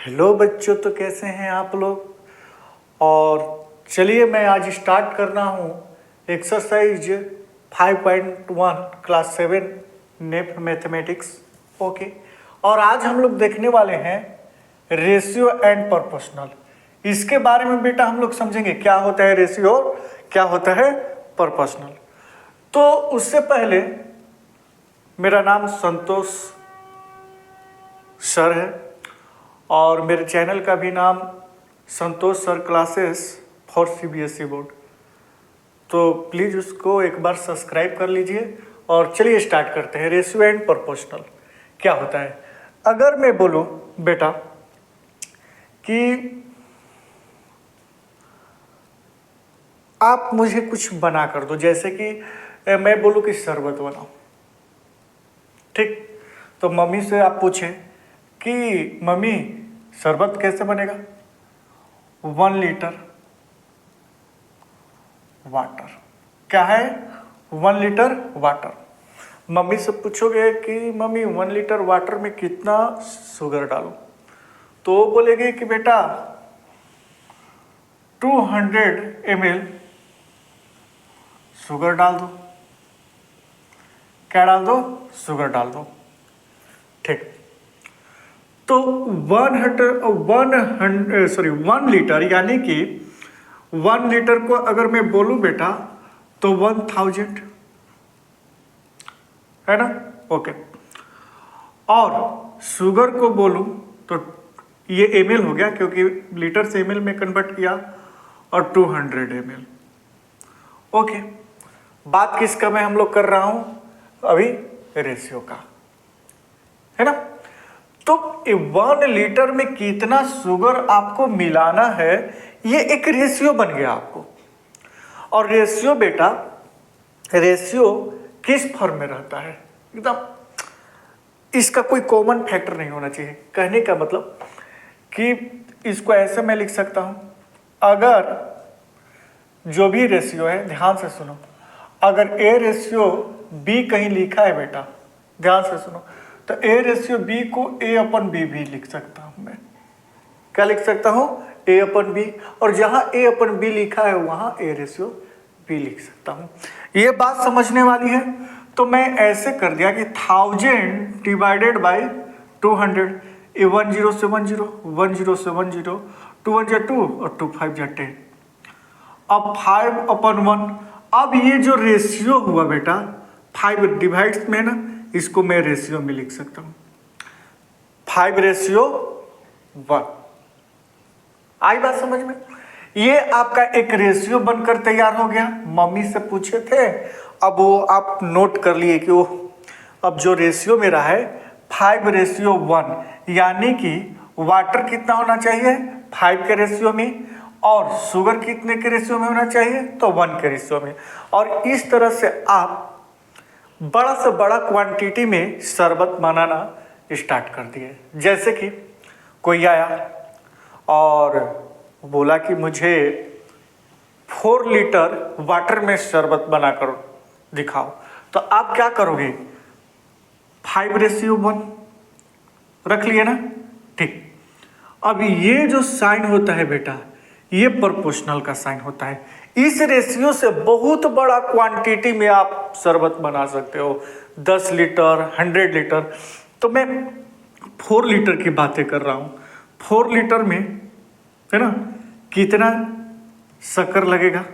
Hello बच्चों, तो कैसे हैं आप लोग। और चलिए मैं आज स्टार्ट कर रहा हूँ एक्सरसाइज 5.1 क्लास 7 नेप मैथमेटिक्स। ओके, और आज हम लोग देखने वाले हैं रेशियो एंड प्रोपोर्शनल। इसके बारे में बेटा हम लोग समझेंगे क्या होता है रेशियो और क्या होता है प्रोपोर्शनल। तो उससे पहले मेरा नाम संतोष सर है और मेरे चैनल का भी नाम Santosh sir classes for CBSE board. तो प्लीज़ उसको एक बार सब्सक्राइब कर लीजिए। और चलिए स्टार्ट करते हैं। रेशियो एंड प्रोपोर्शनल क्या होता है। अगर मैं बोलूँ बेटा कि आप मुझे कुछ बना कर दो, जैसे कि मैं बोलूँ कि शरबत बनाओ, ठीक। तो मम्मी से आप पूछें कि मम्मी शरबत कैसे बनेगा। 1 लीटर वाटर, क्या है 1 लीटर वाटर। मम्मी से पूछोगे कि मम्मी 1 लीटर वाटर में कितना शुगर डालूं, तो वो बोलेगी कि बेटा 200 ml शुगर डाल दो। क्या डाल दो? शुगर डाल दो, ठीक। तो 1 लीटर यानी कि 1 लीटर को अगर मैं बोलूं बेटा तो 1000 है ना। ओके, और शुगर को बोलूं तो ये ml हो गया क्योंकि लीटर से ml में कन्वर्ट किया, और 200 ml। ओके, बात किसका मैं हम लोग कर रहा हूं अभी? रेशियो का, है ना। तो 1 लीटर में कितना शुगर आपको मिलाना है, ये एक रेशियो बन गया आपको। और रेशियो बेटा, रेशियो किस फॉर्म में रहता है, एकदम इसका कोई कॉमन फैक्टर नहीं होना चाहिए। कहने का मतलब कि इसको ऐसे मैं लिख सकता हूं, अगर जो भी रेशियो है, ध्यान से सुनो, अगर ए रेशियो बी कहीं लिखा है बेटा, ध्यान से सुनो, तो ए रेशियो बी को ए अपन बी भी लिख सकता हूं मैं। क्या लिख सकता हूं? ए अपन बी। और जहां ए अपन बी लिखा है वहां ए रेशियो बी लिख सकता हूं। ये बात समझने वाली है। तो मैं ऐसे कर दिया कि 1000 डिवाइडेड बाई 200, ये 10 से 10, 10 से 10, 2 1 2 और 2 5 10। अब 5/1, अब ये जो रेशियो हुआ बेटा 5 डिवाइड्स में ना, इसको मैं रेशियो में लिख सकता हूं 5:1। आई बात समझ में? ये आपका एक रेशियो बनकर तैयार हो गया। मम्मी से पूछे थे, अब वो आप नोट कर लिए कि वो अब जो रेशियो मेरा है 5:1, यानी कि वाटर कितना होना चाहिए 5 के रेशियो में, और शुगर कितने के रेशियो में होना चाहिए, तो 1 के रेशियो में। और इस तरह से आप बड़ा से बड़ा क्वांटिटी में शरबत बनाना स्टार्ट कर दिए। जैसे कि कोई आया और बोला कि मुझे 4 लीटर वाटर में शरबत बनाकर दिखाओ, तो आप क्या करोगे? 5:1 रख लिए ना, ठीक। अब ये जो साइन होता है बेटा, ये प्रोपोर्शनल का साइन होता है। इस रेशियो से बहुत बड़ा क्वांटिटी में आप शरबत बना सकते हो, 10 लीटर 100 लीटर। तो मैं 4 लीटर की बातें कर रहा हूं। 4 लीटर में, है ना, कितना शक्कर लगेगा,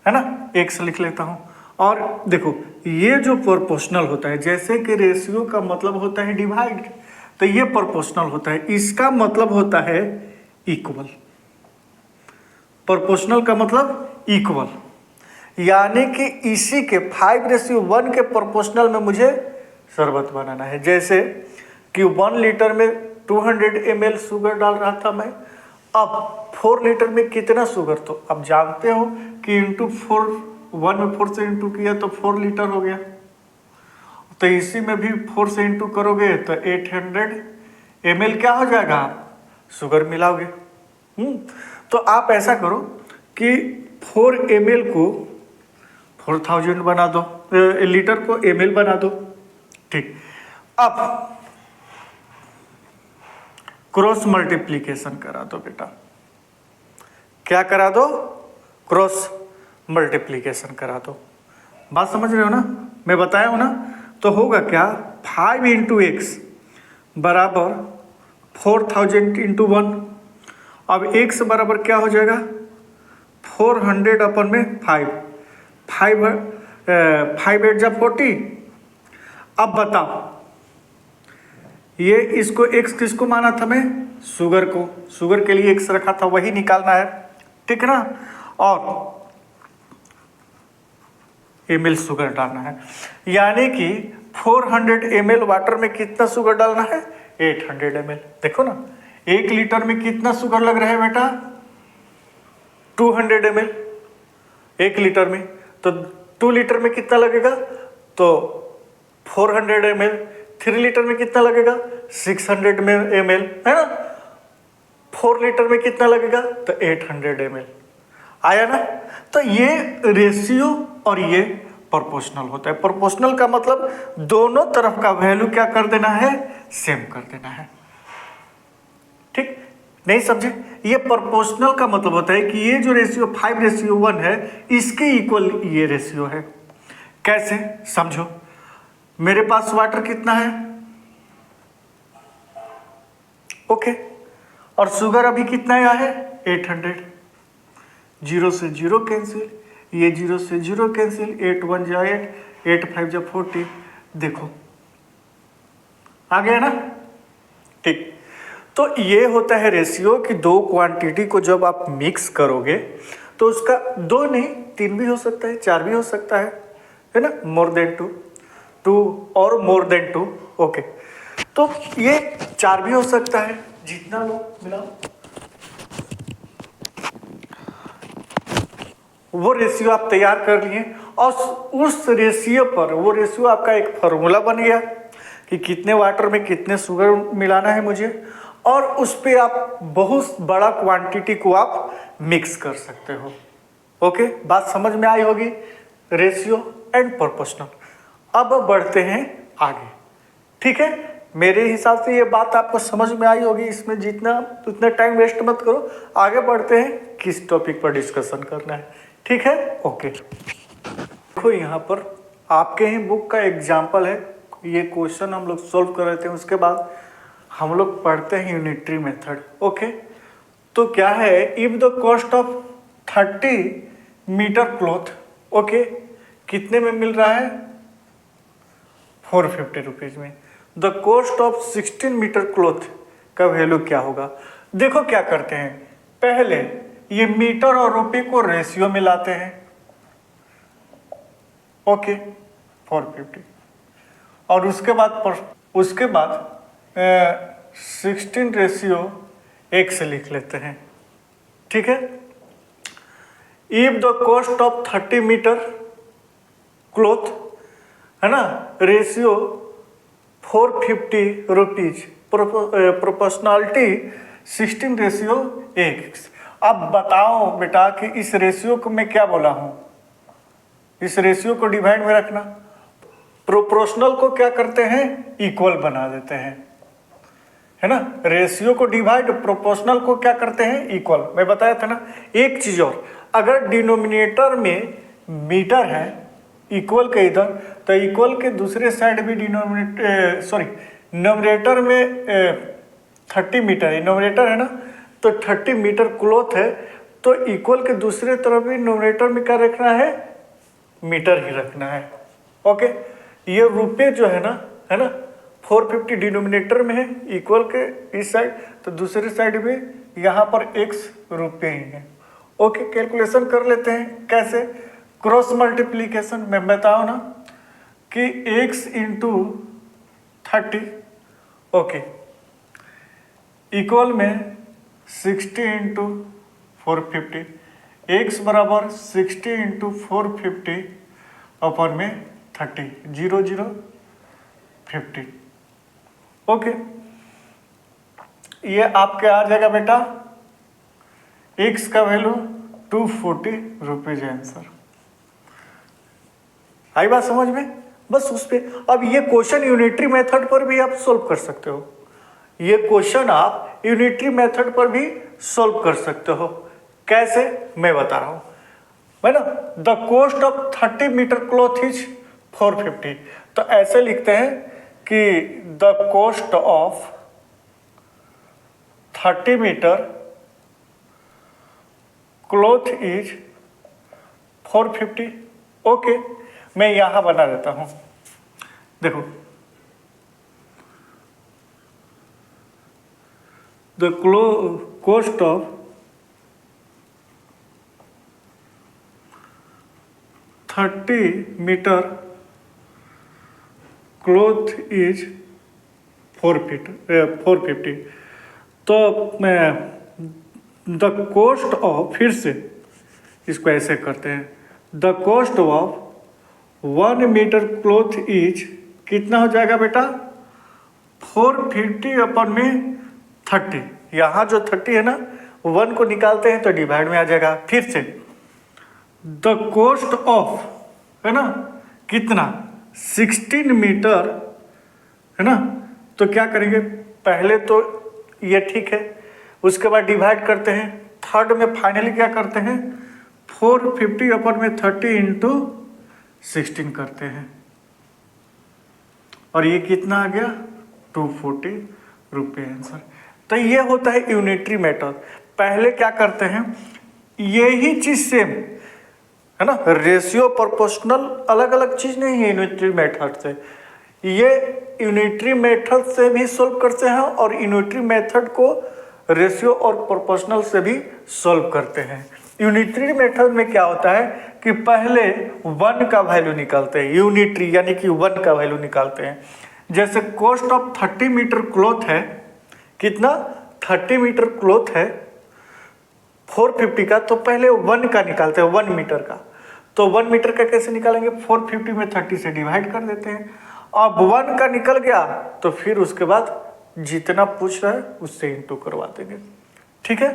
है ना, एक से लिख लेता हूं। और देखो, ये जो प्रोपोर्शनल होता है, जैसे कि रेशियो का मतलब होता है डिवाइड, तो ये प्रोपोर्शनल होता है, इसका मतलब होता है इक्वल। प्रोपोर्शनल का मतलब इक्वल, यानी कि इसी के 5:1 के प्रोपोर्शनल में मुझे शरबत बनाना है। जैसे कि 1 लीटर में 200 ml शुगर डाल रहा था मैं, अब 4 लीटर में कितना शुगर, तो अब जानते हो कि इंटू 4, 1 में 4 से इंटू किया तो 4 लीटर हो गया। तो इसी में भी 4 से इंटू करोगे तो 800 ml क्या हो जाएगा, आप शुगर मिलाओगे। तो आप ऐसा करो कि 4 ml को 4000 बना दो, लीटर को ml बना दो, ठीक। अब क्रॉस मल्टीप्लीकेशन करा दो बेटा। क्या करा दो? क्रॉस मल्टीप्लीकेशन करा दो। बात समझ रहे हो ना? मैं बताया हूं ना। तो होगा क्या, 5 इंटू एक्स बराबर 4000 इंटू 1। अब एक्स बराबर क्या हो जाएगा? 400 अपन में 5 8 जा 40। अब बताओ, ये इसको एक्स किसको माना था मैं? शुगर को। शुगर के लिए एक्स रखा था, वही निकालना है, ठीक ना? और ml शुगर डालना है, यानी कि 400 ml वाटर में कितना शुगर डालना है? 800 ml। देखो ना, 1 लीटर में कितना शुगर लग रहा है बेटा? 200 ml 1 लीटर में। तो 2 लीटर में कितना लगेगा? तो 400 ml। 3 लीटर में कितना लगेगा? 600 ml, है ना? 4 लीटर में कितना लगेगा? तो 800 ml। आया ना? तो ये रेशियो और ये प्रोपोर्शनल होता है। प्रोपोर्शनल का मतलब दोनों तरफ का वैल्यू क्या कर देना है? सेम कर देना है। ठीक, नहीं समझे? ये प्रोपोर्शनल का मतलब होता है कि ये जो रेशियो 5:1 है, इसके इक्वल ये रेशियो है। कैसे? समझो, मेरे पास वाटर कितना है? ओके, और शुगर अभी कितना आया है? 800। 0 से 0 कैंसिल, ये 0 से 0 कैंसिल, 8 1 जा 8, 8 5 जा 40। देखो आ गया ना? ठीक, तो ये होता है रेशियो कि दो क्वांटिटी को जब आप मिक्स करोगे तो उसका 2 नहीं 3 भी हो सकता है, 4 भी हो सकता है ना? मोर देन 2 और मोर देन 2। ओके, तो ये 4 भी हो सकता है, जितना लो मिलाओ। वो रेशियो आप तैयार कर लिए और उस रेशियो पर, वो रेशियो आपका एक फॉर्मूला बन गया कि कितने वाटर में कितने शुगर मिलाना है मुझे, और उस पे आप बहुत बड़ा क्वांटिटी को आप मिक्स कर सकते हो। ओके, बात समझ में आई होगी, रेशियो एंड प्रोपोर्शनल। अब बढ़ते हैं आगे, ठीक है? मेरे हिसाब से ये बात आपको समझ में आई होगी। इसमें जितना उतना टाइम वेस्ट मत करो, आगे बढ़ते हैं किस टॉपिक पर डिस्कशन करना है, ठीक है? ओके, देखो यहाँ पर आपके ही बुक का एग्जाम्पल है। ये क्वेश्चन हम लोग सॉल्व कर रहे थे, उसके बाद हम लोग पढ़ते हैं यूनिटरी मेथड। ओके, तो क्या है, if the cost of 30 metre cloth, okay, कितने में मिल रहा है? 450 रुपीज में। The cost of 16 metre cloth का वैल्यू क्या होगा? देखो क्या करते हैं, पहले ये मीटर और रुपये को रेशियो में लाते हैं। ओके, 450, और उसके बाद 16:x लिख लेते हैं, ठीक है? If the cost of 30 metre cloth, है ना, रेशियो 450 रुपीज, प्रोपोर्शनलिटी 16:x। अब बताओ बेटा कि इस रेशियो को मैं क्या बोला हूं? इस रेशियो को डिवाइड में रखना। प्रोपोर्शनल को क्या करते हैं? इक्वल बना देते हैं, है ना? रेशियो को डिवाइड, प्रोपोर्शनल को क्या करते हैं? इक्वल। मैं बताया था ना। एक चीज और, अगर डिनोमिनेटर में मीटर है इक्वल के इधर, तो इक्वल के दूसरे साइड भी नोमिनेटर में 30 मीटर है, नोमिनेटर है ना, तो 30 मीटर क्लॉथ है, तो इक्वल के दूसरे तरफ भी नोमिनेटर में क्या रखना है? मीटर ही रखना है। ओके, ये रुपये जो है ना, 450 डिनोमिनेटर में है, इक्वल के इस साइड, तो दूसरे साइड भी यहाँ पर x रुपये ही है। ओके, कैलकुलेशन कर लेते हैं। कैसे? क्रॉस मल्टीप्लीकेशन में बताओ ना कि x इंटू 30, ओके, इक्वल में 60 इंटू 450, x बराबर 60 इंटू 450 अपन में 30, 0 0 50। ओके, ये आपके आ जाएगा बेटा x का वैल्यू 240 रुपीज आंसर। आई बात समझ में? बस उस पे। अब ये क्वेश्चन यूनिटरी मेथड पर भी आप सोल्व कर सकते हो। ये क्वेश्चन आप यूनिटरी मेथड पर भी सोल्व कर सकते हो। कैसे, मैं बता रहा हूँ, है ना। The cost of 30 metre cloth is 450। तो ऐसे लिखते हैं कि the cost of 30 metre cloth is 450। Okay, मैं यहां बना देता हूं। देखो, the cost of 30 metre cloth is 450। तो मैं द कॉस्ट ऑफ, फिर से इसको ऐसे करते हैं, the cost of 1 metre cloth is कितना हो जाएगा बेटा, 450 अपन में 30। यहाँ जो 30 है ना, 1 को निकालते हैं तो डिवाइड में आ जाएगा। फिर से द कॉस्ट ऑफ, है ना, कितना, 16 मीटर, है ना। तो क्या करेंगे, पहले तो ये ठीक है, उसके बाद डिवाइड करते हैं, थर्ड में फाइनली क्या करते हैं, 450 अपन में 30 इंटू 16 करते हैं, और ये कितना आ गया, 240 रुपये आंसर। तो ये होता है यूनिटरी मेथड। पहले क्या करते हैं, यही चीज सेम है ना, रेशियो प्रोपोर्शनल अलग अलग चीज नहीं है यूनिटरी मेथड से। ये यूनिटरी मेथड से भी सोल्व करते हैं और यूनिटरी मेथड को रेशियो और प्रोपोर्शनल से भी सोल्व करते हैं। यूनिटरी मेथड में क्या होता है कि पहले 1 का वैल्यू निकालते हैं, यूनिटरी यानी कि 1 का वैल्यू निकालते हैं। जैसे कॉस्ट ऑफ 30 मीटर क्लॉथ है, कितना, 30 मीटर क्लॉथ है 450 का, तो पहले 1 का निकालते हैं, 1 मीटर का। तो 1 मीटर का कैसे निकालेंगे, 450 में 30 से डिवाइड कर देते हैं। अब 1 का निकल गया तो फिर उसके बाद जितना पूछ रहा है उससे इंटू करवा देंगे। ठीक है,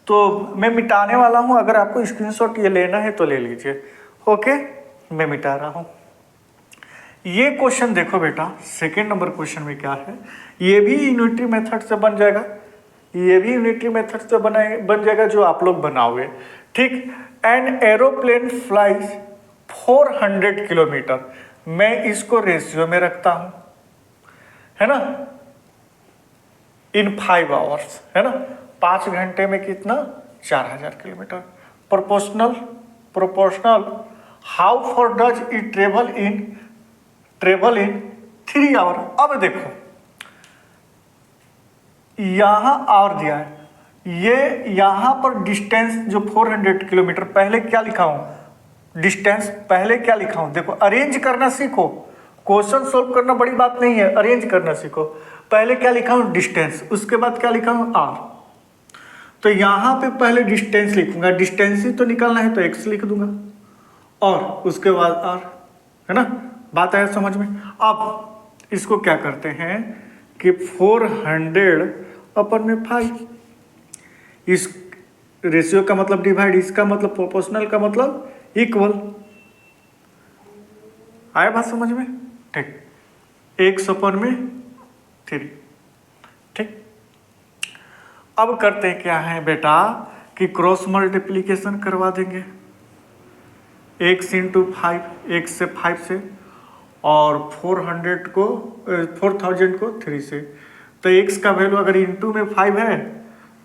तो मैं मिटाने वाला हूं, अगर आपको स्क्रीनशॉट ये लेना है तो ले लीजिए। ओके, मैं मिटा रहा हूं। ये क्वेश्चन देखो बेटा, सेकेंड नंबर क्वेश्चन में क्या है, ये भी यूनिटरी मेथड से बन जाएगा, ये भी यूनिटरी मेथड से बन जाएगा जो आप लोग बनाओगे। ठीक, एन एरोप्लेन फ्लाइज 400 किलोमीटर, मैं इसको रेशियो में रखता हूं, है ना, इन 5 आवर्स, है ना, 5 घंटे में कितना, 4000 kilometre. Proportional how far does it travel in 3 hour. अब देखो यहां और दिया है, ये यहां पर डिस्टेंस जो 400 किलोमीटर, पहले क्या लिखा हूं, डिस्टेंस पहले क्या लिखा हूं, देखो अरेंज करना सीखो, क्वेश्चन सोल्व करना बड़ी बात नहीं है, अरेंज करना सीखो। पहले क्या लिखा हूं, डिस्टेंस, उसके बाद क्या लिखा हूं, आर। तो यहां पे पहले डिस्टेंस लिखूंगा, डिस्टेंस ही तो निकालना है तो एक्स लिख दूंगा, और उसके बाद आर, है ना, बात आया समझ में। अब इसको क्या करते हैं कि 400 अपन में 5, इस रेशियो का मतलब डिवाइड, इसका मतलब प्रोपोर्शनल का मतलब इक्वल। आया बात समझ में, ठीक, x अपन में 3। ठीक, अब करते हैं क्या है बेटा कि क्रॉस मल्टीप्लीकेशन करवा देंगे, x इंटू 5, x से 5 से, और 4000 को 3 से। तो x का वैल्यू अगर इंटू में 5 है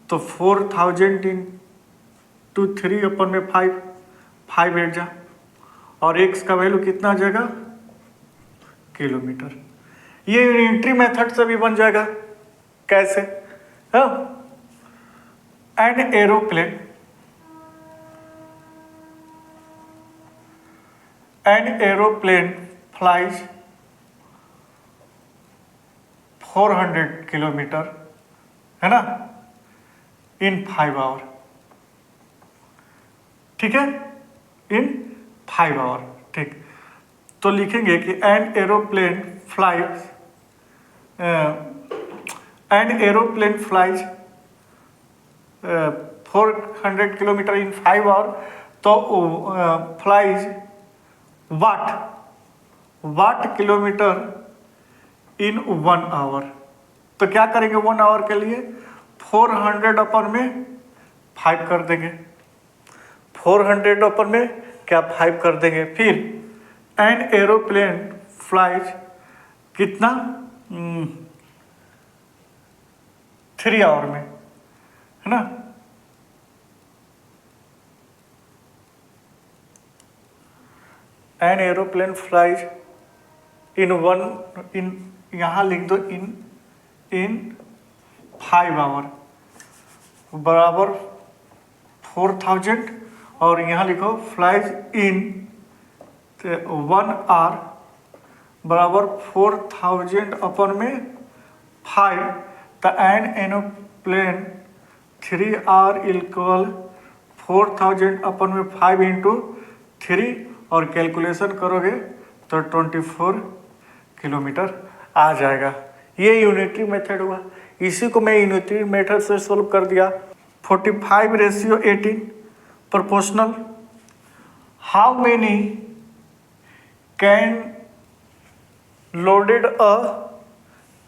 तो 4000 इंटू 3 अपन में 5 बैठ जा, और x का वैल्यू कितना आ जाएगा, किलोमीटर। ये यूनिटरी मेथड से भी बन जाएगा। कैसे, एन एरोप्लेन फ्लाइज 400 किलोमीटर, है ना, इन 5 आवर। ठीक है, इन 5 आवर। ठीक, तो लिखेंगे कि an aeroplane flies 400 kilometre in 5 hour. तो flies what kilometre in 1 hour. तो क्या करेंगे 1 आवर के लिए, 400 अपन में 5 कर देंगे, 400 अपन में क्या 5 कर देंगे। फिर एन एरोप्लेन फ्लाइज कितना 3 आवर में, है ना। एन एरोप्लेन फ्लाइज इन यहाँ लिख दो इन 5 आवर बराबर 4000, और यहाँ लिखो फ्लाइज इन 1 आवर बराबर 4000 अपन में 5, तो एन एरोप्लेन 3 आवर इक्वल 4000 अपन में 5 इंटू 3, और कैलकुलेशन करोगे तो 24 किलोमीटर आ जाएगा। ये यूनिटरी मेथड हुआ, इसी को मैं यूनिटरी मेथड से सोल्व कर दिया। 45:18 proportional, how many can loaded a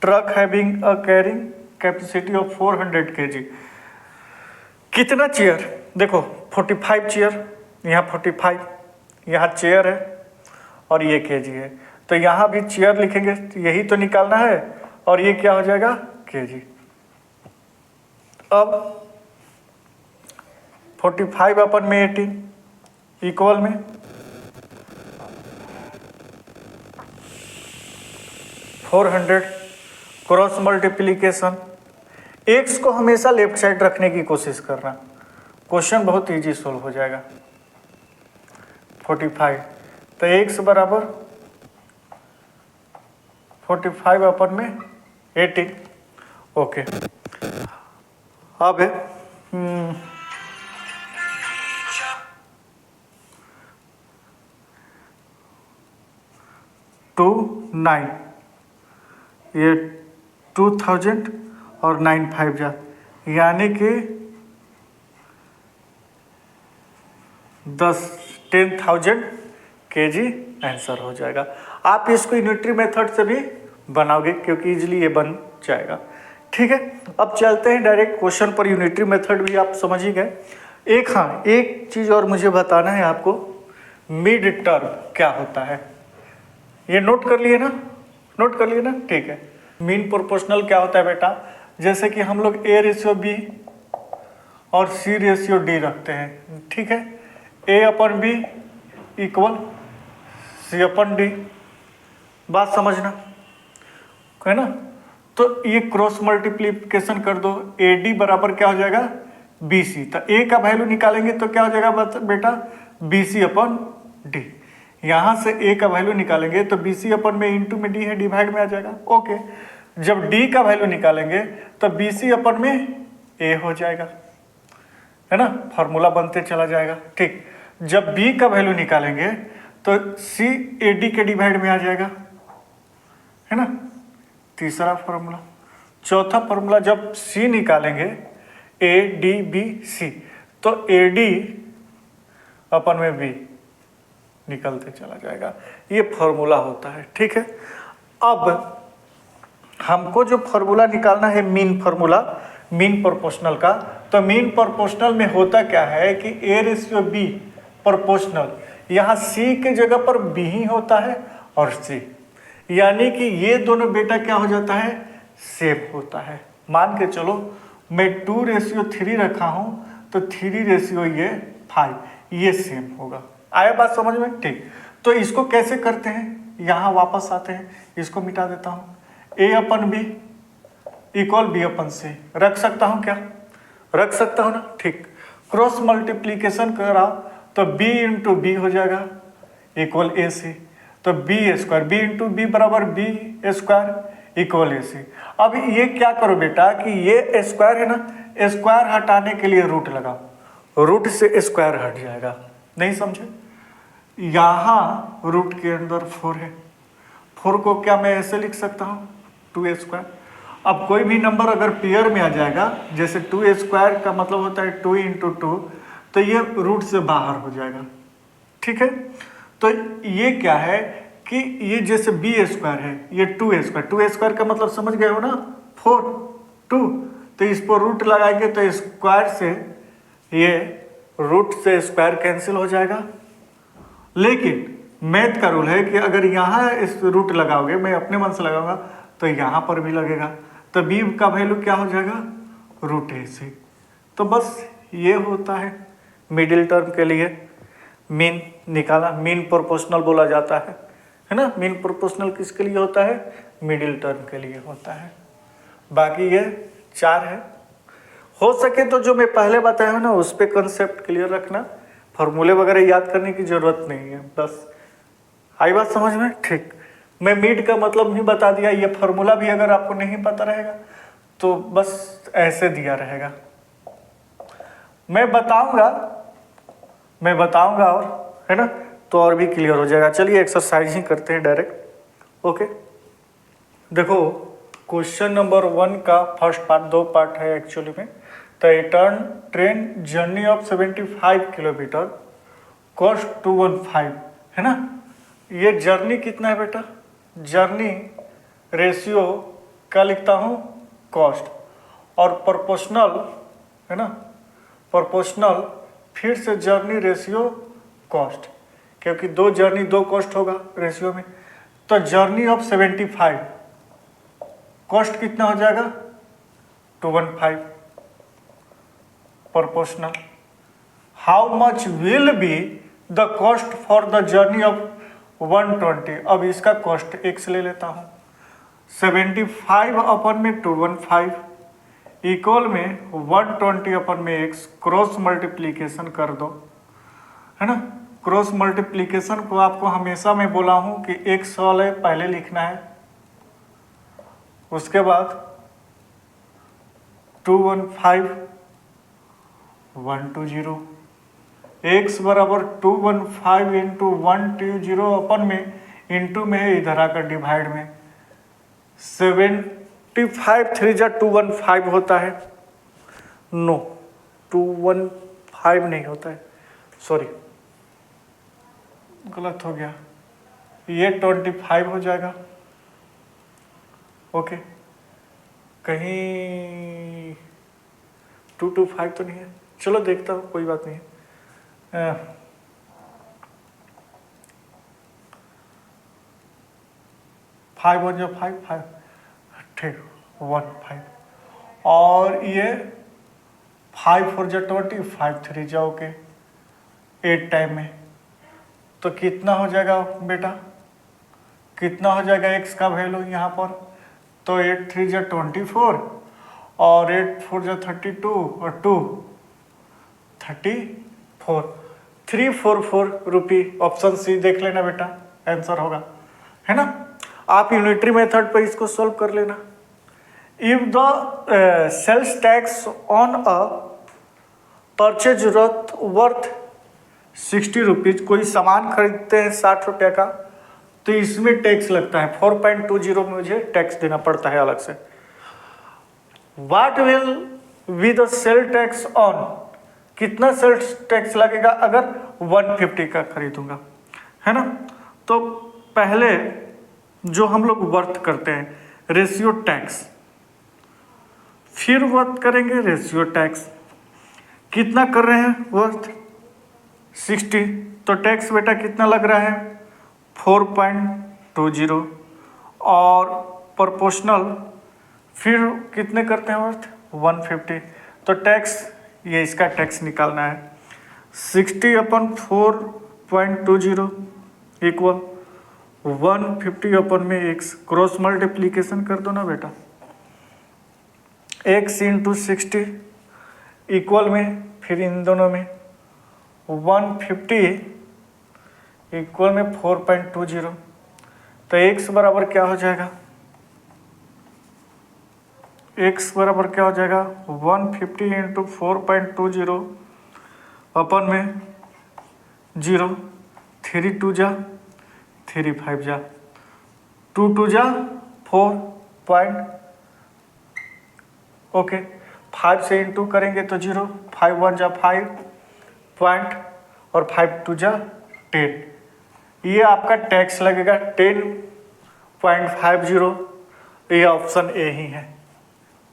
truck having a carrying capacity of 400 kg। कितना चेयर, देखो 45 चेयर, यहाँ 45, यहाँ चेयर है और ये केजी है, तो यहाँ भी चेयर लिखेंगे, यही तो निकालना है, और ये क्या हो जाएगा केजी। अब 45 अपन में 18 इक्वल में 400 क्रॉस मल्टीप्लीकेशन, एक्स को हमेशा लेफ्ट साइड रखने की कोशिश करना, क्वेश्चन बहुत इजी सोल्व हो जाएगा। 45 तो एक्स बराबर 45 अपन में 18, ओके। अब 29, ये 2000 और 95 जा, यानी कि 10,000 kg आंसर हो जाएगा। आप इसको यूनिटरी मेथड से भी बनाओगे क्योंकि इजीली ये बन जाएगा। ठीक है, अब चलते हैं डायरेक्ट क्वेश्चन पर। यूनिटरी मेथड भी आप समझ ही गए। एक चीज़ और मुझे बताना है आपको, मिड टर्म क्या होता है, ये नोट कर लिए ना, नोट कर लिए ना, ठीक है। मीन प्रोपोर्शनल क्या होता है बेटा, जैसे कि हम लोग A/B और C/D रखते हैं, ठीक है। A/B इक्वल C/D, बात समझना है ना। तो ये क्रॉस मल्टीप्लिकेशन कर दो, AD बराबर क्या हो जाएगा BC, तो A का वैल्यू निकालेंगे तो क्या हो जाएगा बेटा BC/D। यहाँ से A का वैल्यू निकालेंगे तो BC में इंटू में D है, डिवाइड में आ जाएगा, ओके। जब D का वैल्यू निकालेंगे तो BC में A हो जाएगा, है ना, फॉर्मूला बनते चला जाएगा, ठीक। जब B का वैल्यू निकालेंगे तो C AD के डिवाइड में आ जाएगा, है ना, तीसरा फॉर्मूला। चौथा फॉर्मूला जब C निकालेंगे ADBC तो AD अपन में B निकलते चला जाएगा, ये फॉर्मूला होता है, ठीक है। अब हमको जो फॉर्मूला निकालना है मीन फॉर्मूला, मीन प्रोपोर्शनल का, तो मीन प्रोपोर्शनल में होता क्या है कि A/B प्रोपोर्शनल, यहाँ C के जगह पर B ही होता है और C, यानी कि ये दोनों बेटा क्या हो जाता है सेम होता है। मान के चलो मैं 2:3 रखा हूँ तो 3:5, ये सेम होगा। आया बात समझ में, ठीक। तो इसको कैसे करते हैं, यहाँ वापस आते हैं, इसको मिटा देता हूँ। A/B इक्वल B/C रख सकता हूँ क्या, रख सकता हूँ ना, ठीक। क्रॉस मल्टीप्लीकेशन करा तो B इंटू B हो जाएगा इक्वल AC, तो B² B इंटू B बराबर B² इक्वल AC। अब ये क्या करो बेटा कि ये स्क्वायर है ना, स्क्वायर हटाने के लिए रूट लगाओ, रूट से स्क्वायर हट जाएगा, नहीं समझे। यहाँ रूट के अंदर 4 है, 4 को क्या मैं ऐसे लिख सकता हूँ 2A²। अब कोई भी नंबर अगर पेयर में आ जाएगा, जैसे 2A² का मतलब होता है 2 इंटू 2, तो ये रूट से बाहर हो जाएगा, ठीक है। तो ये क्या है कि ये जैसे B² है, ये 2A², 2A² का मतलब समझ गए हो ना 4, 2, तो इस पर रूट लगाएंगे तो स्क्वायर से ये रूट से स्क्वायर कैंसिल हो जाएगा। लेकिन मैथ का रूल है कि अगर यहाँ इस रूट लगाओगे, मैं अपने मन से लगाऊंगा तो यहाँ पर भी लगेगा, तो b का वैल्यू क्या हो जाएगा, रूट ए से। तो बस ये होता है मिडिल टर्म के लिए मीन निकाला। मीन प्रोपोर्शनल बोला जाता है ना। मीन प्रोपोर्शनल किसके लिए होता है, मिडिल टर्म के लिए होता है। बाकी ये 4 है। हो सके तो जो मैं पहले बताया ना उस पे कंसेप्ट क्लियर रखना, फॉर्मूले वगैरह याद करने की जरूरत नहीं है। बस आई बात समझ में, ठीक। मैं मिड का मतलब नहीं बता दिया, ये फॉर्मूला भी अगर आपको नहीं पता रहेगा तो बस ऐसे दिया रहेगा। मैं बताऊंगा और है ना, तो और भी क्लियर हो जाएगा। चलिए एक्सरसाइज ही करते हैं डायरेक्ट। ओके, देखो क्वेश्चन नंबर 1 का फर्स्ट पार्ट, 2 पार्ट है एक्चुअली में। तो return train journey of 75 kilometre cost 215 है ना। ये जर्नी कितना है बेटा, जर्नी रेशियो क्या लिखता हूँ, कॉस्ट, और प्रोपोर्शनल है ना, प्रोपोर्शनल फिर से जर्नी रेशियो कॉस्ट, क्योंकि 2 जर्नी 2 कॉस्ट होगा रेशियो में। तो जर्नी ऑफ 75 कॉस्ट कितना हो जाएगा, 215 proportional. How much will be the cost for the journey of 120। अब इसका कॉस्ट x ले लेता हूँ, 75 अपन में 215 इक्वल में 120 अपन में x, क्रॉस मल्टीप्लीकेशन कर दो है ना। क्रॉस मल्टीप्लीकेशन को आपको हमेशा मैं बोला हूँ कि x वाले पहले लिखना है, उसके बाद 215 120, x बराबर 215 इंटू 120 अपन में इंटू में है, इधर आकर डिवाइड में 75 3 जा 215 होता है, नो 215 नहीं होता है, सॉरी गलत हो गया, ये 25 हो जाएगा। ओके, कहीं 225 तो नहीं है, चलो देखता हूँ, कोई बात नहीं है। 5 1 5 5 ठीक 15 और ये 5 4 20 5 3 जाओ के 8 टाइम में, तो कितना हो जाएगा बेटा, कितना हो जाएगा x का वैल्यू यहाँ पर, तो 8 3 जा 24 और 8 4 जा 32 और 2 34 344 रुपी। ऑप्शन सी देख लेना बेटा, आंसर होगा है ना। आप यूनिटरी मेथड पर इसको सॉल्व कर लेना। If the sales tax on a purchase worth 60 rupees, कोई सामान खरीदते हैं 60 रुपये का, तो इसमें टैक्स लगता है 4.20 में मुझे टैक्स देना पड़ता है अलग से। What will be the sale tax on, कितना सेल्स टैक्स लगेगा अगर 150 का खरीदूंगा है ना। तो पहले जो हम लोग वर्थ करते हैं रेशियो टैक्स, फिर वर्थ करेंगे रेशियो टैक्स, कितना कर रहे हैं वर्थ 60, तो टैक्स बेटा कितना लग रहा है 4.20 और प्रोपोर्शनल फिर कितने करते हैं वर्थ 150, तो टैक्स ये इसका टैक्स निकालना है 60 अपन 4.20 इक्वल 150 अपन में x, क्रॉस मल्टीप्लीकेशन कर दो ना बेटा, x इंटू 60 इक्वल में फिर इन दोनों में 150 इक्वल में 4.20, तो x बराबर क्या हो जाएगा, x बराबर क्या हो जाएगा 150 इंटू 4.20 अपन में 0, 3 2 जा 3 5 जा 2 2 जा 4 पॉइंट, ओके 5 से इंटू करेंगे तो 0, 5 1 जा 5 पॉइंट और 5 2 जा 10, ये आपका टैक्स लगेगा 10.50, ये ऑप्शन ए ही है।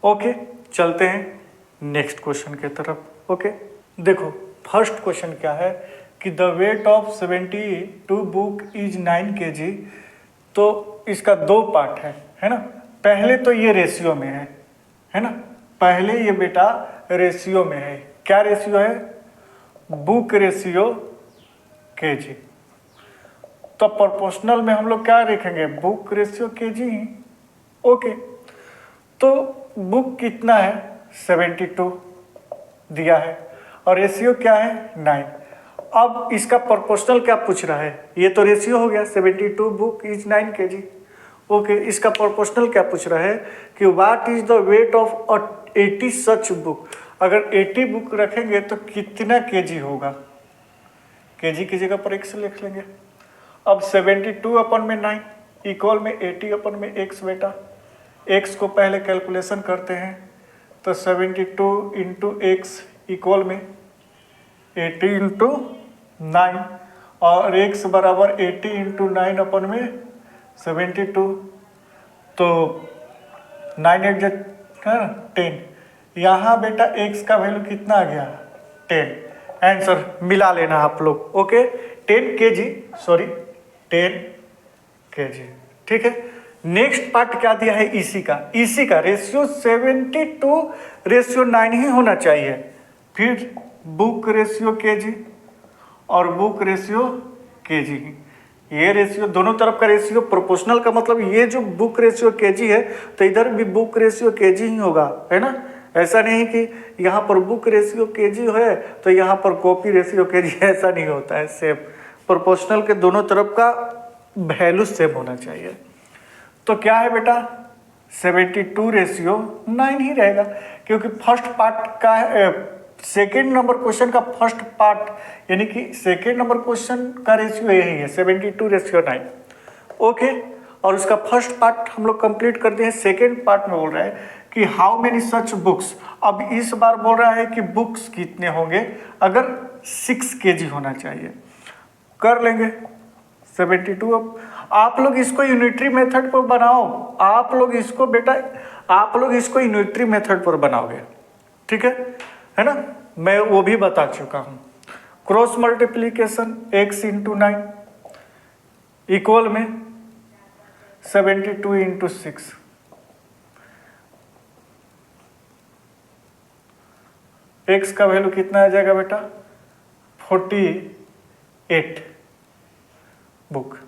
ओके चलते हैं नेक्स्ट क्वेश्चन की तरफ। ओके, देखो फर्स्ट क्वेश्चन क्या है कि the weight of 72 book is 9 kg। तो इसका दो पार्ट है ना। पहले तो ये रेशियो में है ना। पहले ये बेटा रेशियो में है। क्या रेशियो है? Book ratio KG. तो प्रोपोर्शनल में हम लोग क्या लिखेंगे? Book ratio KG. ओके, तो बुक कितना है? 72 दिया है और रेशियो क्या है? 9। अब इसका प्रोपोर्शनल क्या पूछ रहा है? ये तो रेशियो हो गया 72 बुक इज 9 kg। ओके, इसका प्रोपोर्शनल क्या पूछ रहा है कि what is the weight of 80 such book. अगर 80 बुक रखेंगे तो कितना केजी होगा? केजी की जगह पर x लिख लेंगे। अब 72 अपन में 9 इक्वल में 80 अपन में x बेटा। x को पहले कैलकुलेशन करते हैं तो 72 इंटू एक्स इक्वल में 80 इंटू 9 और x बराबर 80 इंटू 9 अपन में 72। तो 9 8 10। यहाँ बेटा x का वैल्यू कितना आ गया? 10। आंसर मिला लेना आप लोग। Okay, 10 kg, sorry 10 kg। ठीक है, नेक्स्ट पार्ट क्या दिया है? इसी का रेशियो 72 रेशियो 9 ही होना चाहिए। फिर बुक रेशियो केजी और बुक रेशियो केजी। ये रेशियो दोनों तरफ का रेशियो प्रोपोर्शनल का मतलब ये जो बुक रेशियो केजी है तो इधर भी बुक रेशियो केजी ही होगा, है ना। ऐसा नहीं कि यहाँ पर बुक रेशियो केजी है तो यहाँ पर कॉपी रेशियो केजी, ऐसा नहीं होता है। सेम प्रोपोर्शनल के दोनों तरफ का वैल्यू सेम होना चाहिए। तो क्या है बेटा? 72 रेशियो 9 ही रहेगा क्योंकि फर्स्ट पार्ट का सेकेंड नंबर क्वेश्चन का फर्स्ट पार्ट यानी कि सेकेंड नंबर क्वेश्चन का रेशियो यही है 72 रेशियो 9। ओके, और उसका फर्स्ट पार्ट हम लोग कंप्लीट कर दिए हैं। सेकेंड पार्ट में बोल रहा है कि हाउ मेनी सच बुक्स। अब इस बार बोल रहा है कि बुक्स कितने होंगे अगर 6 kg होना चाहिए। कर लेंगे 72। अब आप लोग इसको यूनिटरी मेथड पर बनाओ। आप लोग इसको यूनिटरी मेथड पर बनाओगे, ठीक है ना। मैं वो भी बता चुका हूँ। Cross multiplication x into 9 equal में 72 इंटू 6। x का वैल्यू कितना आ जाएगा बेटा? 48 book.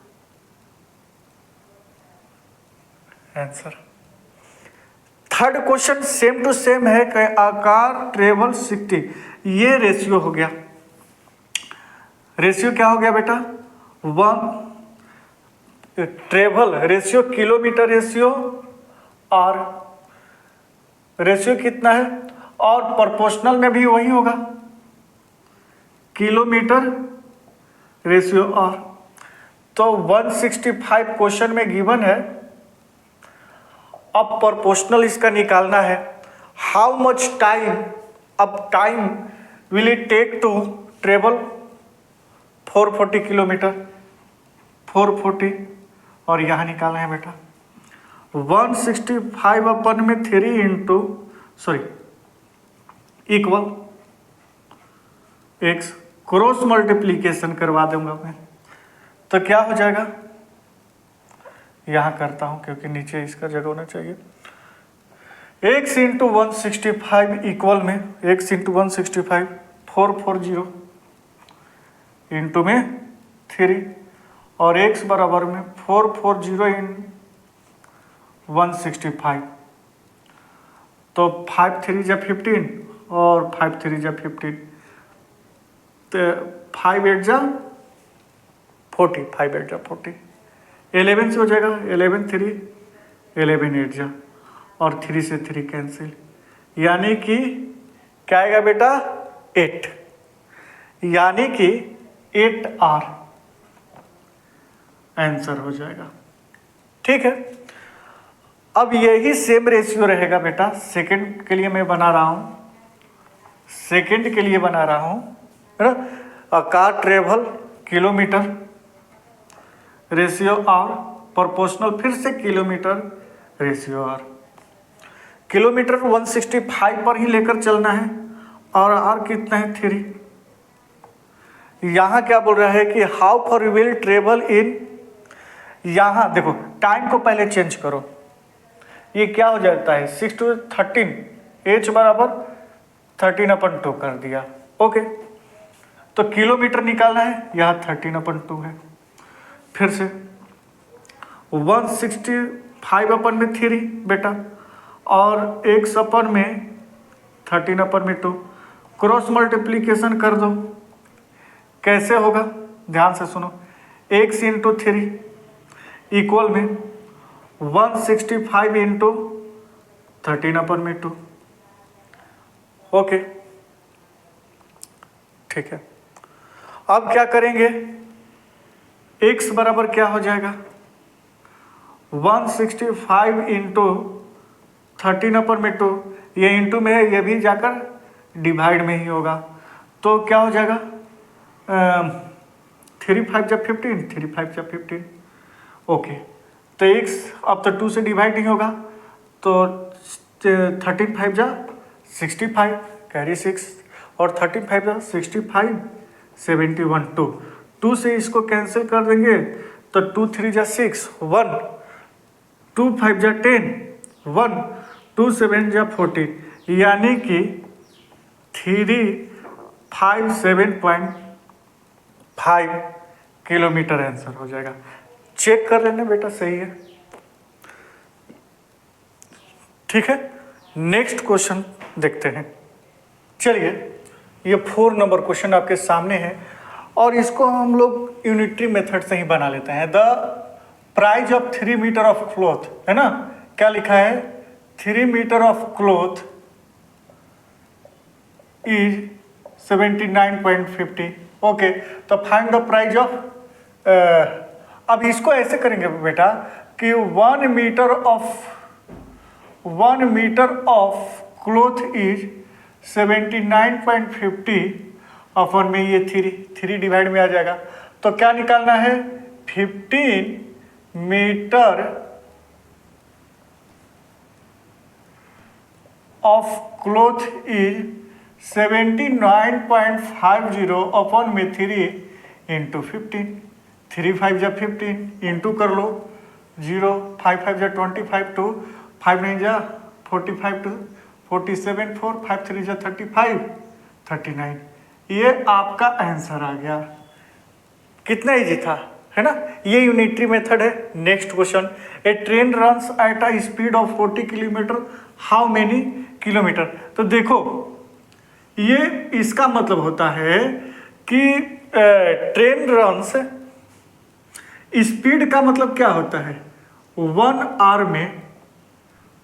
Answer. Third question same to same है कि आकार ट्रेवल 60। ये रेशियो हो गया। रेशियो क्या हो गया बेटा? 1 ट्रेवल रेशियो किलोमीटर रेशियो और रेशियो कितना है? और प्रोपोर्शनल में भी वही होगा, किलोमीटर रेशियो और। तो 165 क्वेश्चन में गिवन है। अब प्रोपोर्शनल इसका निकालना है। हाउ मच टाइम, अब time will it take to travel 440 kilometre, 440। और यहाँ निकालना है बेटा 165 अपन में 3 into equal x। Cross multiplication करवा दूंगा मैं तो क्या हो जाएगा? यहाँ करता हूँ क्योंकि नीचे इसका जगह होना चाहिए। x इंटू 165 इक्वल में x इंटू 165 440 इंटू में 3 और x बराबर में 440 इन 165। तो 5 3 जा 15 और 5 3 जा 15 तो 5 8 जा 40, 5 8 जा 40। 11 से हो जाएगा 11 3 11 8 जा और 3 से 3 कैंसिल, यानी कि क्या आएगा बेटा? 8, यानी कि 8R आंसर हो जाएगा। ठीक है, अब यही सेम रेशियो रहेगा बेटा। सेकंड के लिए मैं बना रहा हूं, सेकंड के लिए बना रहा हूं, है ना। Car travel kilometre ratio are, proportional फिर से किलोमीटर रेशियो आर। किलोमीटर 165 पर ही लेकर चलना है और आर कितना है 3। यहाँ क्या बोल रहा है कि how for will travel in, यहाँ देखो टाइम को पहले चेंज करो, ये क्या हो जाता है 6 to 13, h बराबर 13/2 कर दिया। ओके, तो किलोमीटर निकालना है, यहाँ 13/2 है। फिर से 165/3 बेटा और x अपन में 13/2 क्रॉस मल्टीप्लीकेशन कर दो। कैसे होगा ध्यान से सुनो, x इंटू 3 इक्वल में 165 इंटू 13/2। ओके ठीक है, अब क्या करेंगे, x बराबर क्या हो जाएगा 165 इंटू 13/2, ये इंटू में है, ये भी जाकर डिवाइड में ही होगा, तो क्या हो जाएगा 3 5 जा 15, 3 5 जा 15। ओके, तो x अब तो 2 से डिवाइड नहीं होगा, तो 13 5 जा 65 कैरी 6 और 13 5 जा 65 71 2 से इसको कैंसिल कर देंगे तो 2 3 जा 6 1 2 5 जा 10 1 2 7 जा 14, यानी कि 357.5 किलोमीटर आंसर हो जाएगा। चेक कर लेना बेटा, सही है। ठीक है, नेक्स्ट क्वेश्चन देखते हैं। चलिए, ये 4 नंबर क्वेश्चन आपके सामने है और इसको हम लोग यूनिटरी मेथड से ही बना लेते हैं। The price of 3 metre of cloth, है ना, क्या लिखा है 3 metre of cloth is 79.50। Okay, तो फाइंड द प्राइस ऑफ, अब इसको ऐसे करेंगे बेटा कि 1 मीटर ऑफ क्लॉथ इज 79.50 अपन में ये 3 डिवाइड में आ जाएगा, तो क्या निकालना है 15 मीटर ऑफ क्लॉथ इज 79.50 अपन में 3 इंटू 15, 3 5 जा 15 इंटू कर लो 0 5 5 जा 25 2 5 9 जा 45 2 47 4 5 3 जा 35 39, ये आपका आंसर आ गया। कितना इजी था, है ना, ये यूनिटरी मेथड है। Next question, A train runs at a speed of 40 kilometre, how many kilometre. तो देखो ये इसका मतलब होता है कि ट्रेन रन्स, स्पीड का मतलब क्या होता है 1 आवर में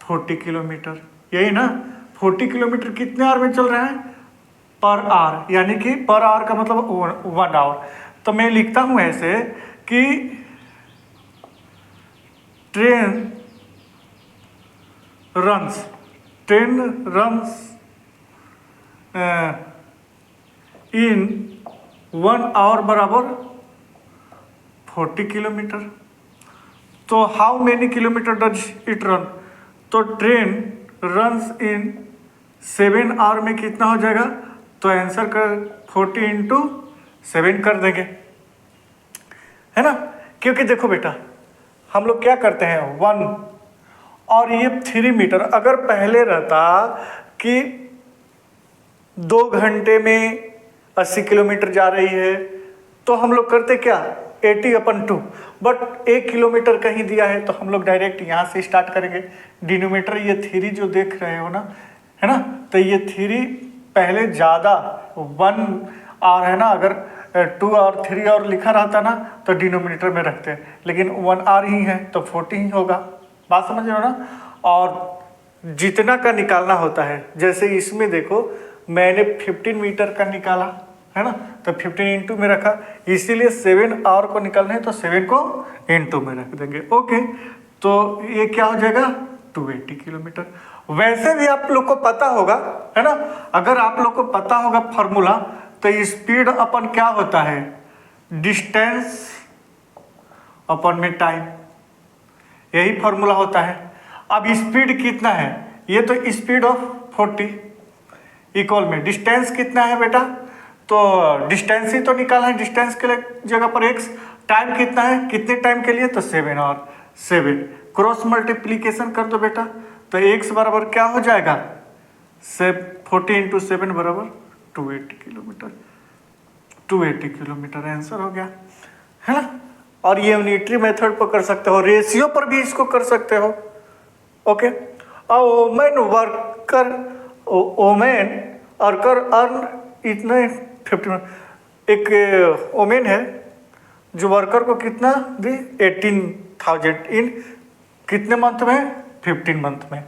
40 किलोमीटर, यही ना, 40 किलोमीटर कितने आवर में चल रहा है पर आवर, यानी कि पर आवर का मतलब 1 आवर। तो मैं लिखता हूं ऐसे कि ट्रेन रन्स इन 1 आवर बराबर 40 किलोमीटर। तो how many kilometre does it run, तो ट्रेन रन्स इन 7 आवर में कितना हो जाएगा, तो आंसर कर 40 इंटू 7 कर देंगे, है ना। क्योंकि देखो बेटा हम लोग क्या करते हैं 1 और ये 3 मीटर, अगर पहले रहता कि 2 घंटे में 80 किलोमीटर जा रही है तो हम लोग करते क्या 80/2, बट 1 किलोमीटर कहीं दिया है तो हम लोग डायरेक्ट यहाँ से स्टार्ट करेंगे। डिनोमीटर ये 3 जो देख रहे हो ना, है ना, तो ये 3 पहले ज़्यादा 1 आवर है ना, अगर 2 और 3 और लिखा रहता ना तो डिनोमिनेटर में रखते हैं, लेकिन 1 आवर ही है तो 40 ही होगा। बात समझ रहे हो ना। और जितना का निकालना होता है, जैसे इसमें देखो मैंने 15 मीटर का निकाला है ना, तो 15 इंटू में रखा, इसीलिए 7 आवर को निकालना है तो 7 को इंटू में रख देंगे। ओके, तो ये क्या हो जाएगा 280 किलोमीटर। वैसे भी आप लोग को पता होगा, है ना, अगर आप लोग को पता होगा फॉर्मूला, तो स्पीड अपन क्या होता है डिस्टेंस अपन में टाइम, यही फॉर्मूला होता है। अब स्पीड कितना है ये तो स्पीड ऑफ 40 इक्वल में डिस्टेंस कितना है बेटा, तो डिस्टेंस ही तो निकालना है, डिस्टेंस के लिए जगह पर x, टाइम कितना है, कितने टाइम के लिए, तो 7 और 7, क्रॉस मल्टीप्लीकेशन कर दो बेटा, तो x बराबर क्या हो जाएगा, 40 × 7 बराबर 280 किलोमीटर, 280 किलोमीटर आंसर हो गया, है ना। और ये यूनिटरी मेथड पर कर सकते हो, रेशियो पर भी इसको कर सकते हो, okay. Women worker, women worker earn इतने 50, एक वोमेन है जो वर्कर को कितना दी, 18,000 इन कितने मंथ में, 15 मंथ में,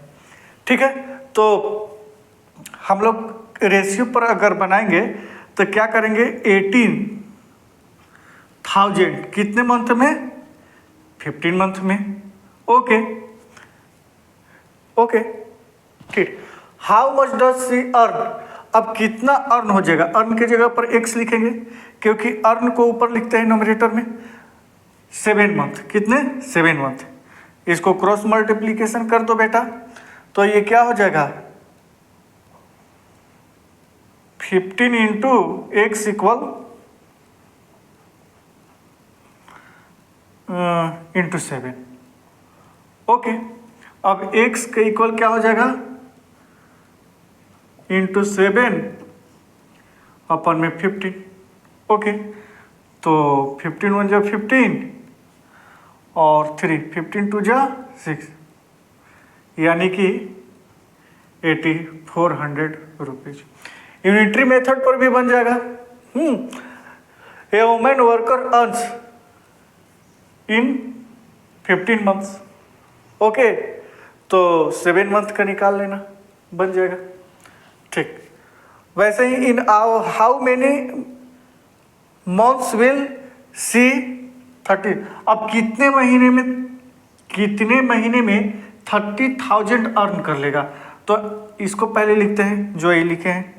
ठीक है। तो हम लोग रेशियो पर अगर बनाएंगे तो क्या करेंगे, 18,000 कितने मंथ में, 15 मंथ में, ओके ओके, ठीक। How much does she earn, अब कितना अर्न हो जाएगा, अर्न की जगह पर x लिखेंगे क्योंकि अर्न को ऊपर लिखते हैं नोमिनेटर में, 7 मंथ, कितने, 7 मंथ, इसको क्रॉस मल्टीप्लीकेशन कर दो बेटा, तो ये क्या हो जाएगा, 15 × x इक्वल × 7, ओके। अब x के इक्वल क्या हो जाएगा, × 7 अपन में 15, ओके। तो 15 × 1 = 15 और 3, 15 × 2 = 6, यानी कि 8400 रुपीज। यूनिटरी मेथड पर भी बन जाएगा। ए वुमेन वर्कर अर्न्स इन 15 मंथ्स, ओके, तो 7 मंथ का निकाल लेना, बन जाएगा, ठीक। वैसे ही in how many months will see 30, अब कितने महीने में 30,000 अर्न कर लेगा, तो इसको पहले लिखते हैं, जो ये लिखे हैं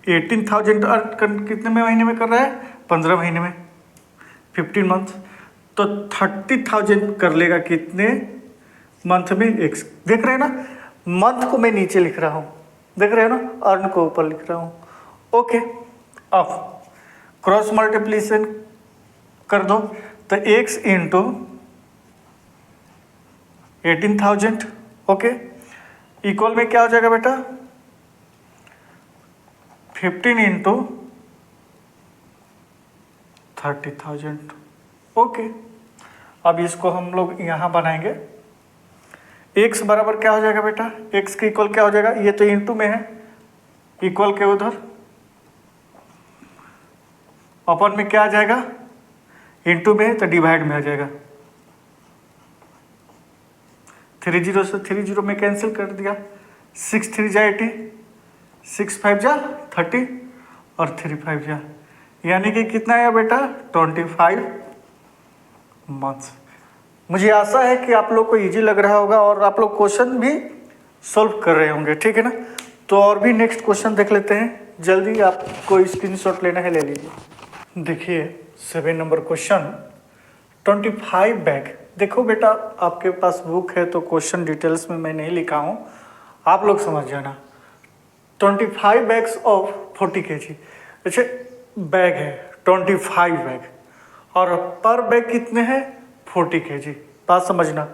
18,000 अर्न कितने महीने में कर रहा है, 15 महीने में, 15 मंथ, तो 30,000 कर लेगा कितने मंथ में, x, देख रहे हैं ना, मंथ को मैं नीचे लिख रहा हूं, देख रहे हैं ना, अर्न को ऊपर लिख रहा हूं, ओके। अब क्रॉस मल्टीप्लिकेशन कर दो, तो x × 18,000, ओके, इक्वल में क्या हो जाएगा बेटा, 15 × 30,000, ओके। अब इसको हम लोग यहाँ बनाएंगे, x बराबर क्या हो जाएगा बेटा, x के इक्वल क्या हो जाएगा, ये तो इंटू में है, इक्वल के उधर अपन में क्या आ जाएगा, इंटू में है तो डिवाइड में आ जाएगा, 3 0 से 3 0 में कैंसिल कर दिया, 6 3 = 80, 6 5 = 30 और 3 5 = यानी कि कितना है बेटा, 25 मंथ्स। मुझे आशा है कि आप लोग को इजी लग रहा होगा और आप लोग क्वेश्चन भी सॉल्व कर रहे होंगे, ठीक है ना। तो और भी नेक्स्ट क्वेश्चन देख लेते हैं, जल्दी आपको स्क्रीनशॉट लेना है, ले लीजिए। देखिए 7 नंबर क्वेश्चन, 25 बैग, देखो बेटा आपके पास बुक है तो क्वेश्चन डिटेल्स में मैं नहीं लिखा हूँ, आप लोग समझ जाना। 25 बैग्स ऑफ 40 kg, अच्छा बैग है 25 बैग और पर बैग कितने हैं, 40 kg, बात समझना।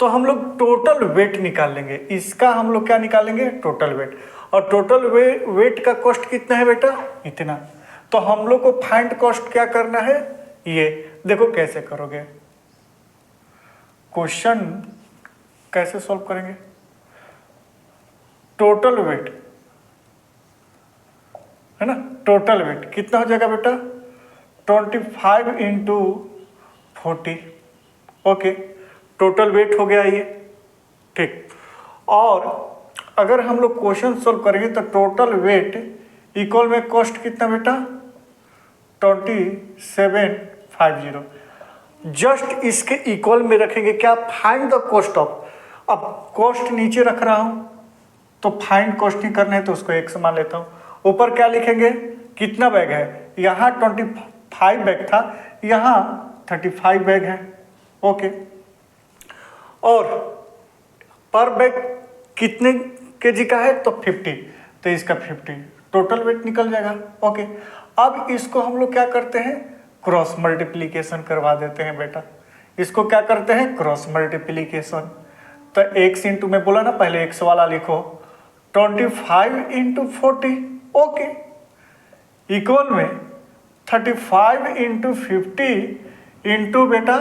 तो हम लोग टोटल वेट निकाल लेंगे, इसका हम लोग क्या निकालेंगे, टोटल वेट, और टोटल वेट का कॉस्ट कितना है बेटा, इतना। तो हम लोग को फाइंड कॉस्ट क्या करना है, ये देखो कैसे करोगे, क्वेश्चन कैसे सॉल्व करेंगे, टोटल वेट है ना, टोटल वेट कितना हो जाएगा बेटा, 25 × 40, ओके, टोटल वेट हो गया ये, ठीक। और अगर हम लोग क्वेश्चन सॉल्व करेंगे तो टोटल वेट इक्वल में कॉस्ट कितना बेटा, 2750, जस्ट इसके इक्वल में रखेंगे क्या, फाइंड द कॉस्ट ऑफ, अब कॉस्ट नीचे रख रहा हूं तो फाइंड कॉस्ट ही करना है तो उसको एक मान लेता हूं, ऊपर क्या लिखेंगे, कितना बैग है, यहाँ 25 बैग था, यहाँ 35 बैग है, ओके। और पर बैग कितने केजी का है, तो 50, तो इसका 50 टोटल वेट निकल जाएगा। ओके, अब इसको हम लोग क्या करते हैं, क्रॉस मल्टीप्लीकेशन करवा देते हैं बेटा। इसको क्या करते हैं, क्रॉस मल्टीप्लीकेशन। तो x इंटू में बोला ना पहले x वाला लिखो, 25 इंटू 40, ओके, इक्वल में 35 इंटू 50 इंटू बेटा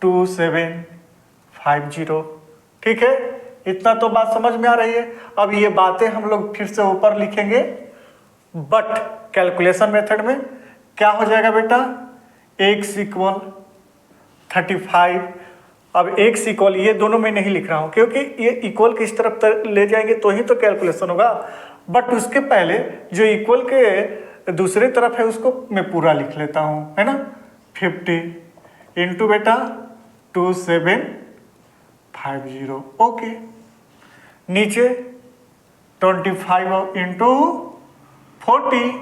2750। ठीक है, इतना तो बात समझ में आ रही है। अब ये बातें हम लोग फिर से ऊपर लिखेंगे, बट कैलकुलेशन मेथड में क्या हो जाएगा बेटा, x इक्वल 35। अब x इक्वल, ये दोनों में नहीं लिख रहा हूं क्योंकि ये इक्वल किस तरफ ले जाएंगे तो ही तो कैलकुलेशन होगा, बट उसके पहले जो इक्वल के दूसरे तरफ है उसको मैं पूरा लिख लेता हूं, है ना। 50 इंटू बेटा 2750, ओके। नीचे 25 इंटू 40,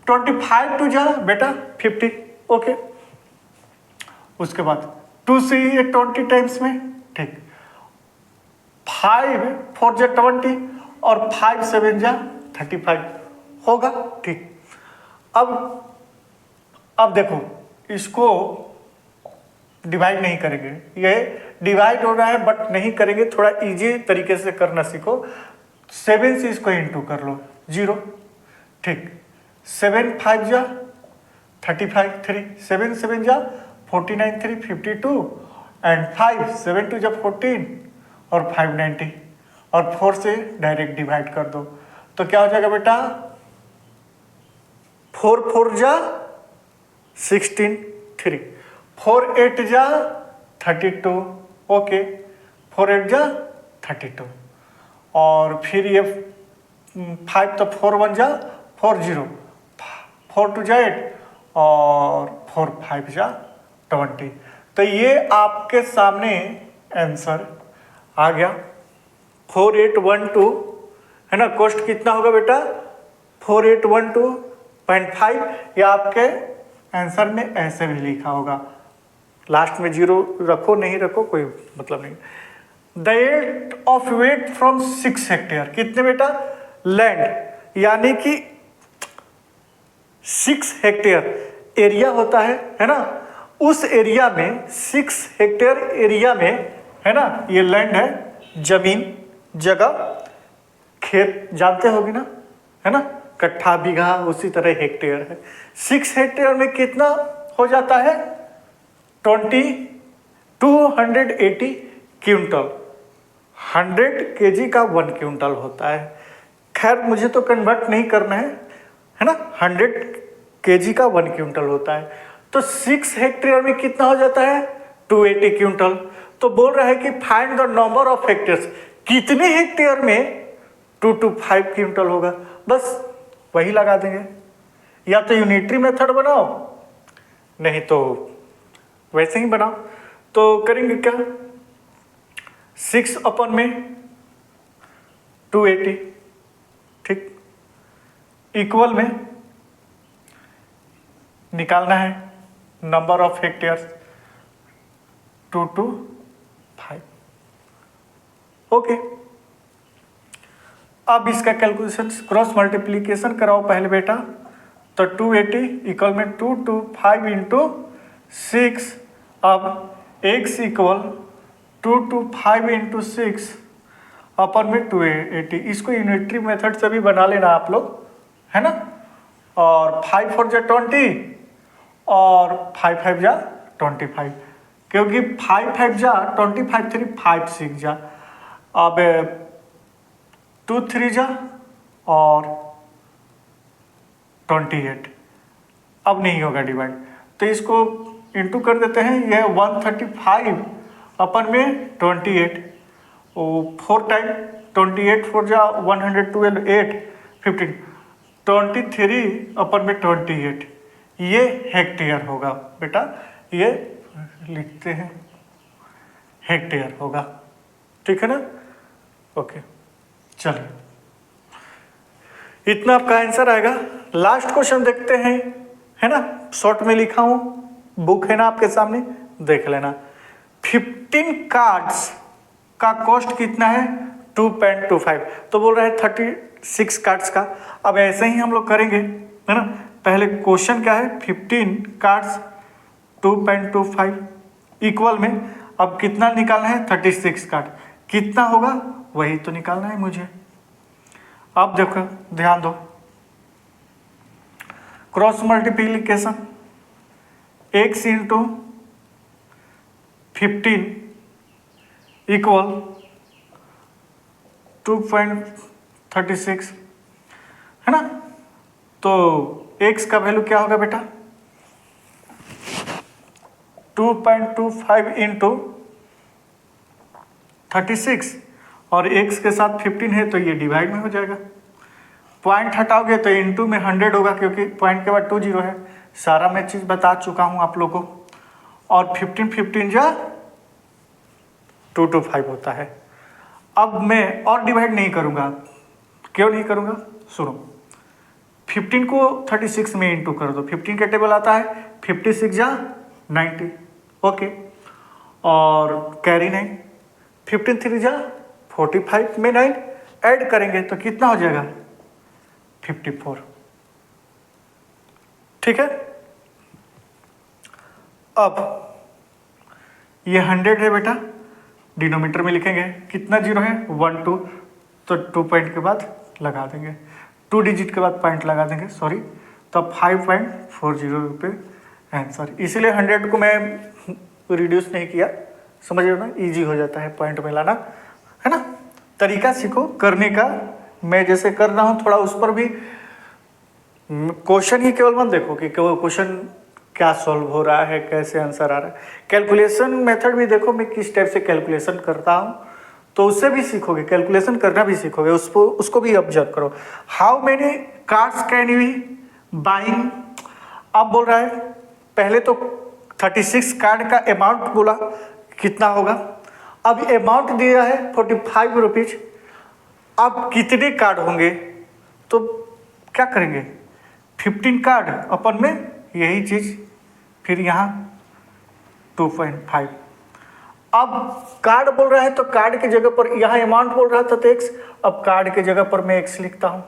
25 टू जा बेटा 50, ओके। उसके बाद 2 से ये 20 टाइम्स में, ठीक, 5 4 जा 20 और 5 7 जा 35 होगा, ठीक। अब देखो, इसको डिवाइड नहीं करेंगे, ये डिवाइड हो रहा है बट नहीं करेंगे, थोड़ा इजी तरीके से करना सीखो। 7 से इसको इंटू कर लो, 0, ठीक। 7 5 जा 35, 3 7 7 जा 49, 3 52 एंड 5 7 2 जा 14 और 5 90 और 4 से डायरेक्ट डिवाइड कर दो, तो क्या हो जाएगा बेटा, 4 4 जा 16, 3 4 8 जा 32, ओके, 4 8 जा 32 और फिर ये 5 तो 4 1 जा 4 0, 4 2 जा 8 और 4 5 जा 20। तो ये आपके सामने आंसर आ गया 4812, है ना। कॉस्ट कितना होगा बेटा, 4812.5। या आपके आंसर में ऐसे भी लिखा होगा, लास्ट में 0 रखो नहीं रखो कोई मतलब नहीं। The eight of wheat from 6 hectare, कितने बेटा, लैंड, यानी कि 6 हेक्टेयर एरिया होता है ना। उस एरिया में 6 हेक्टेयर एरिया में, है ना, ये लैंड है, जमीन, जगह, खेत जानते होगी ना, है ना, कट्ठा बीघा, उसी तरह हेक्टेयर है। 6 हेक्टेयर में कितना हो जाता है, 280 क्विंटल। 100 केजी का 1 क्विंटल होता है। खैर मुझे तो कन्वर्ट नहीं करना है ना, 100 केजी का 1 क्विंटल होता है। तो 6 हेक्टेयर में कितना हो जाता है, 280 क्विंटल। तो बोल रहा है कि find the number of hectares, कितने हेक्टेयर में 2 to 5 क्विंटल होगा, बस वही लगा देंगे। या तो यूनिटरी मेथड बनाओ, नहीं तो वैसे ही बनाओ। तो करेंगे क्या, 6 अपन में 280, ठीक, इक्वल में निकालना है number of hectares 2 to 5, okay. अब इसका कैलकुलेशन क्रॉस मल्टीप्लीकेशन कराओ पहले बेटा। तो 280 इक्वल में 2 to 5 इंटू 6। अब x इक्वल 2 to 5 इंटू 6 अपन में 280। इसको यूनिटरी मेथड से भी बना लेना आप लोग, है ना। और 5 4 जा 20 और 5 5 जा 25, क्योंकि 5 5 जा 25, 3 5 6 जा, अब 2 3 जा और 28। अब नहीं होगा डिवाइड, तो इसको इंटू कर देते हैं। यह 135 अपन में 28, 4 टाइम 28 4 जा 112, 8 15, 23 अपन में 28। ये हेक्टेयर होगा बेटा, ये लिखते हैं हेक्टेयर होगा, ठीक है ना। ओके चलिए, इतना आपका आंसर आएगा। लास्ट क्वेश्चन देखते हैं, है ना, शॉर्ट में लिखा हूं, बुक है ना आपके सामने, देख लेना। 15 कार्ड्स का कॉस्ट कितना है 2.25, तो बोल रहा है 36 कार्ड्स का। अब ऐसे ही हम लोग करेंगे, है ना। पहले क्वेश्चन क्या है, 15 कार्ड्स 2.25 इक्वल में अब कितना निकालना है 36 कार्ड, कितना होगा वही तो निकालना है मुझे। अब देखो ध्यान दो, cross multiplication, x into 15 equal 2.36, है ना। तो x का वैल्यू क्या होगा बेटा 2.25 इंटू 36, और x के साथ 15 है तो ये डिवाइड में हो जाएगा। पॉइंट हटाओगे तो इंटू में 100 होगा, क्योंकि पॉइंट के बाद 2 0 है। सारा मैं चीज़ बता चुका हूँ आप लोगों को। और 15 जा 225 होता है। अब मैं और डिवाइड नहीं करूँगा, क्यों नहीं करूँगा, सुनो। 15 को 36 में इंटू कर दो, 15 का टेबल आता है 56 जा 90, ओके। और कैरी 9, 15 3 जा 45 में 9 ऐड करेंगे तो कितना हो जाएगा 54, ठीक है। अब ये 100 है बेटा, डिनोमीटर में लिखेंगे, कितना जीरो है 1 2, तो 2 पॉइंट के बाद लगा देंगे, 2 डिजिट के बाद पॉइंट लगा देंगे, सॉरी। तो 5.40 रुपये आंसर। इसीलिए 100 को मैं रिड्यूस नहीं किया, समझ रहे हो ना, इजी हो जाता है पॉइंट में लाना, है ना। तरीका सीखो करने का, मैं जैसे कर रहा हूँ थोड़ा उस पर भी क्वेश्चन ही केवल मत देखो कि क्वेश्चन क्या सॉल्व हो रहा है, कैसे आंसर आ रहा है, कैलकुलेशन मेथड भी देखो मैं किस टाइप से कैलकुलेशन करता हूँ, तो उससे भी सीखोगे, कैलकुलेशन करना भी सीखोगे, उसको भी ऑब्जर्व करो। How many cards can we buying, अब बोल रहा है पहले तो 36 कार्ड का अमाउंट बोला कितना होगा, अब अमाउंट दिया है 45 रुपीज। अब कितने कार्ड होंगे, तो क्या करेंगे 15 कार्ड अपन में यही चीज, फिर यहाँ 2.5। अब कार्ड बोल रहा है तो कार्ड की जगह पर, यहाँ अमाउंट बोल रहा था तो x, अब कार्ड की जगह पर मैं x लिखता हूँ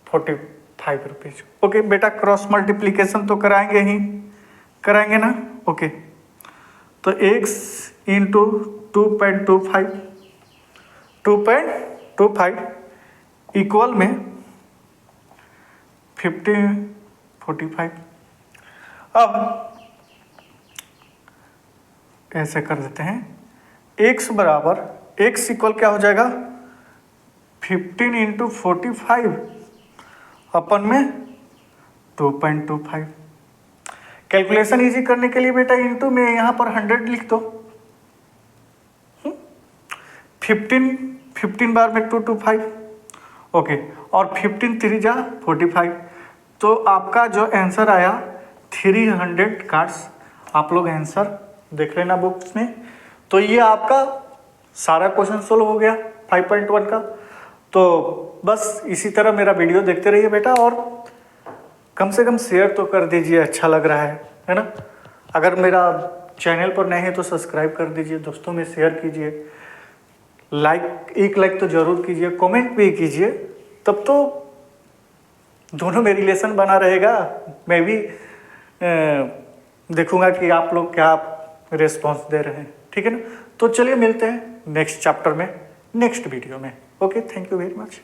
45 रुपीज। ओके बेटा, क्रॉस मल्टीप्लीकेशन तो कराएंगे ही, कराएंगे ना, ओके। तो x इंटू 2.25 इक्वल में 45। अब ऐसे कर देते हैं, x बराबर, x इक्वल क्या हो जाएगा 15 इंटू 45 अपन में 2.25। कैलकुलेशन इजी करने के लिए बेटा इंटू में यहाँ पर 100 लिख दो, 15 बार में 225, ओके। और 15 3 जा 45, तो आपका जो आंसर आया 300 कार्ड्स। आप लोग आंसर देख लेना बुक्स में। तो ये आपका सारा क्वेश्चन सोल्व हो गया 5.1 का। तो बस इसी तरह मेरा वीडियो देखते रहिए बेटा, और कम से कम शेयर तो कर दीजिए, अच्छा लग रहा है ना। अगर मेरा चैनल पर नए हैं तो सब्सक्राइब कर दीजिए, दोस्तों में शेयर कीजिए, एक लाइक तो जरूर कीजिए, कमेंट भी कीजिए, तब तो दोनों में रिलेशन बना रहेगा। मैं भी देखूंगा कि आप लोग क्या रिस्पॉन्स दे रहे हैं, ठीक है ना। तो चलिए मिलते हैं नेक्स्ट चैप्टर में, नेक्स्ट वीडियो में। Okay, thank you very much.